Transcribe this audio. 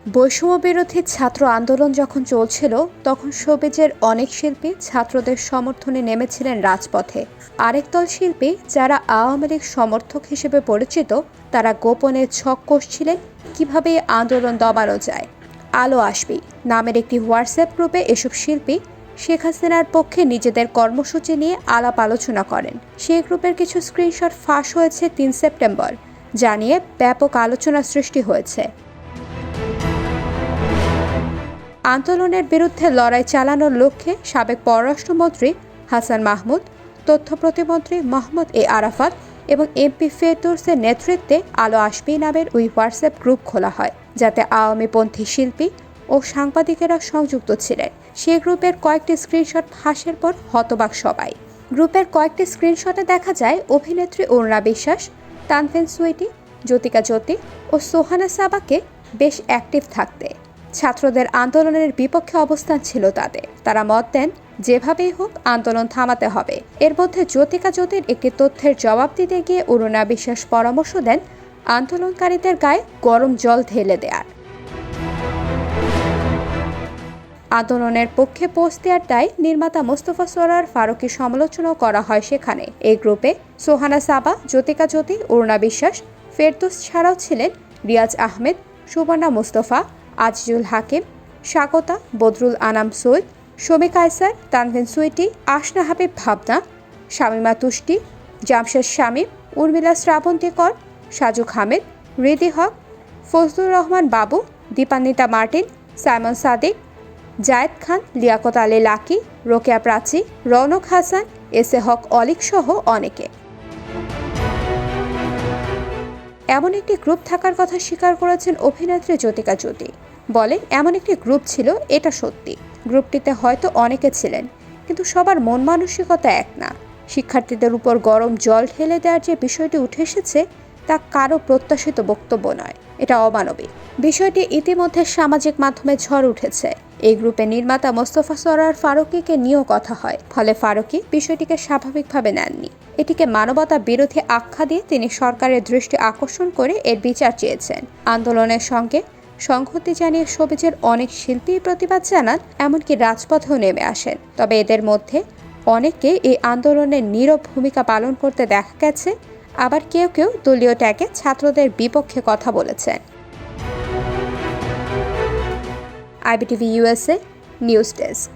বৈষম্য বিরোধী ছাত্র আন্দোলন যখন চলছিল তখন শোবিজের অনেক শিল্পী ছাত্রদের সমর্থনে নেমেছিলেন রাজপথে। আরেক দল শিল্পী যারা আওয়ামী লীগ সমর্থক হিসেবে পরিচিত তারা গোপনে ছক কষছিলেন কিভাবে আন্দোলন দমানো যায়। আলো আসবি নামের একটি হোয়াটসঅ্যাপ গ্রুপে এসব শিল্পী শেখ হাসিনার পক্ষে নিজেদের কর্মসূচি নিয়ে আলাপ আলোচনা করেন। সেই গ্রুপের কিছু স্ক্রিনশট ফাঁস হয়েছে ৩ সেপ্টেম্বর, যা নিয়ে ব্যাপক আলোচনা সৃষ্টি হয়েছে। আন্দোলনের বিরুদ্ধে লড়াই চালানোর লক্ষ্যে সাবেক পররাষ্ট্রমন্ত্রী হাসান মাহমুদ, তথ্য প্রতিমন্ত্রী মোহাম্মদ এ আরাফাত এবং এমপি ফেরদৌসের নেতৃত্বে আলো আসবি নামের ওই হোয়াটসঅ্যাপ গ্রুপ খোলা হয়, যাতে আওয়ামীপন্থী শিল্পী ও সাংবাদিকেরা সংযুক্ত ছিলেন। সেই গ্রুপের কয়েকটি স্ক্রিনশট ফাঁসের পর হতবাক সবাই। গ্রুপের কয়েকটি স্ক্রিনশটে দেখা যায় অভিনেত্রী অরুণা বিশ্বাস, তানভিন সুইটি, জ্যোতিকা জ্যোতি ও সোহানা সাবাকে বেশ অ্যাক্টিভ থাকতে। ছাত্রদের আন্দোলনের বিপক্ষে অবস্থান ছিল তাদের। তারা মত দেন যেভাবেই হোক আন্দোলন থামাতে হবে। এর মধ্যে জ্যোতিকা জ্যোতির একটি তথ্যের জবাব দিতে গিয়ে অরুণা বিশ্বাস পরামর্শ দেন আন্দোলনকারীদের গায়ে গরম জল ঢেলে দেয়ার। আন্দোলনের পক্ষে পোস্ট দেওয়ার দায় নির্মাতা মোস্তফা সরোয়ার ফারুকীর সমালোচনাও করা হয় সেখানে। এই গ্রুপে সোহানা সাবা, জ্যোতিকা জ্যোতি, অরুণা বিশ্বাস, ফেরদৌস ছাড়াও ছিলেন রিয়াজ আহমেদ, সুবর্ণা মুস্তফা, আজিজুল হাকিম, স্বাগতা, বদরুল আনাম সৈয়দ, শমী কায়সার, তানভিন সুইটি, আশনা হাবিব ভাবনা, শামিমা তুষ্টি, জামশেদ শামীম, উর্মিলা শ্রাবন্তী কর, সাজুক হামিদ, হৃদি হক, Fazlur Rahman Babu, Dipanwita Martin, Simon Sadik, Zayed Khan, Liaquat Ali Lucky, Rokeya Prachi, Raunak Hasan, S A Haque Alik সহ অনেকে। এমন একটি গ্রুপ থাকার কথা স্বীকার করেছেন অভিনেত্রী জ্যোতিকা জ্যোতি। বলেন, এমন একটি গ্রুপ ছিল, এটা সত্যি। গ্রুপটিতে হয়তো অনেকে ছিলেন, কিন্তু সবার মন মানসিকতা এক না। শিক্ষার্থীদের উপর গরম জল ঢেলে দেওয়ার যে বিষয়টি উঠে এসেছে তা কারো প্রত্যাশিত বক্তব্য নয়, এটা অমানবিক। বিষয়টি ইতিমধ্যে সামাজিক মাধ্যমে ঝড় উঠেছে। এই গ্রুপে নির্মাতা মোস্তফা সরোয়ার ফারুকীকে নিয়েও কথা হয়, ফলে ফারুকী বিষয়টিকে স্বাভাবিকভাবে নেননি। এটিকে মানবতা বিরোধী আখ্যা দিয়ে তিনি সরকারের দৃষ্টি আকর্ষণ করে এর বিচার চেয়েছেন। আন্দোলনের সঙ্গে সংহতি জানিয়ে শোবিজের অনেক শিল্পী প্রতিবাদ জানান, এমনকি রাজপথেও নেমে আসেন। তবে এদের মধ্যে অনেকে এই আন্দোলনের নীরব ভূমিকা পালন করতে দেখা গেছে, আবার কেউ কেউ দলীয় ট্যাগে ছাত্রদের বিপক্ষে কথা বলেছেন। IBTV USA news desk.